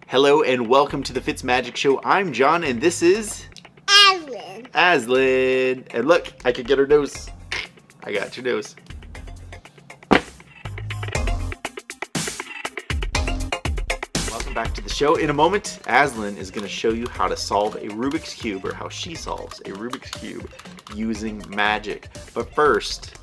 Hello and welcome to the FitzMagic Show. I'm John and this is... Azlin. Azlin. And look, I can get her nose. I got your nose. Welcome back to the show. In a moment, Azlin is going to show you how to solve a Rubik's Cube, or how she solves a Rubik's Cube using magic. But first,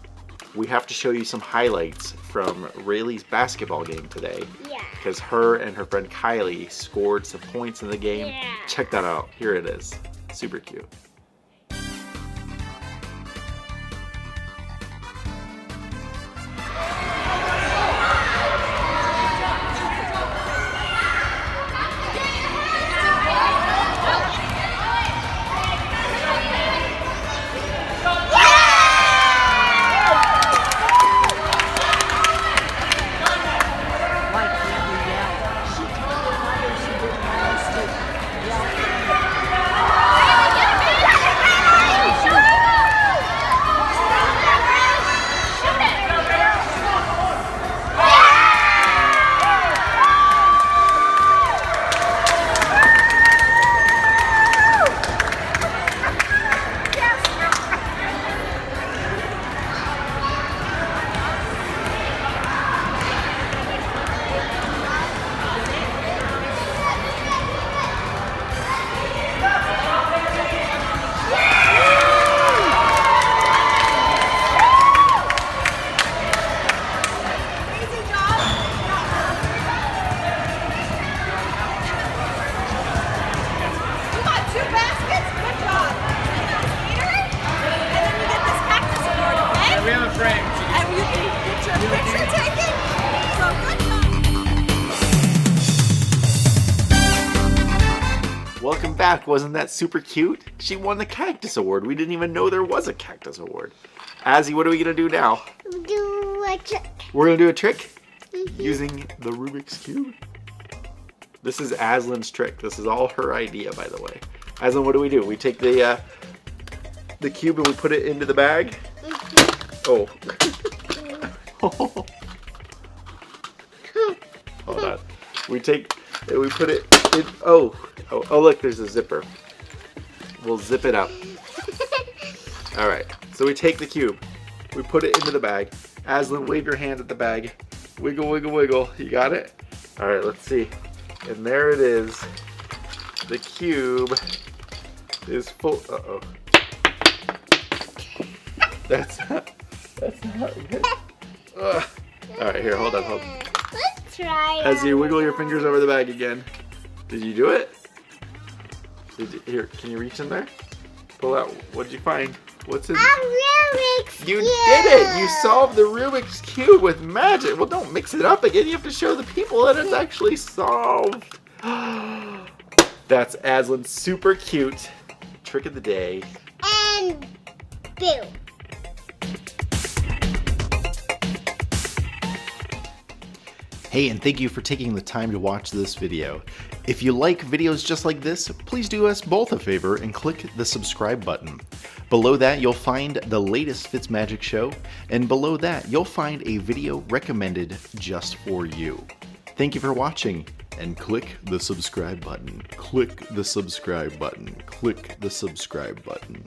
we have to show you some highlights from Railey's basketball game today. Yeah. Because her and her friend Kylie scored some points in the game. Yeah. Check that out. Here it is. Super cute. Welcome back. Wasn't that super cute? She won the Cactus Award. We didn't even know there was a Cactus Award. Azzy, what are we going to do now? Do a trick. We're going to do a trick using the Rubik's Cube. This is Azlin's trick. This is all her idea, by the way. Azlin, what do? We take the cube and we put it into the bag. Oh. Hold on. We take and we put it in. Oh, look, there's a zipper. We'll zip it up. All right. So we take the cube. We put it into the bag. Azlin, wave your hand at the bag. Wiggle, wiggle, wiggle. You got it? All right, let's see. And there it is. The cube is full. Uh-oh. That's not good. Ugh. All right, here, hold on. Let's try it. As you wiggle your fingers over the bag again. Did you do it? Here, can you reach in there? Pull out. What'd you find? What's in? A Rubik's Cube. You did it! You solved the Rubik's Cube with magic. Well, don't mix it up again. You have to show the people that it's actually solved. That's Azlin's super cute trick of the day. And boom. Hey, and thank you for taking the time to watch this video. If you like videos just like this, please do us both a favor and click the subscribe button. Below that, you'll find the latest FitzMagic Show, and below that, you'll find a video recommended just for you. Thank you for watching, and click the subscribe button. Click the subscribe button. Click the subscribe button.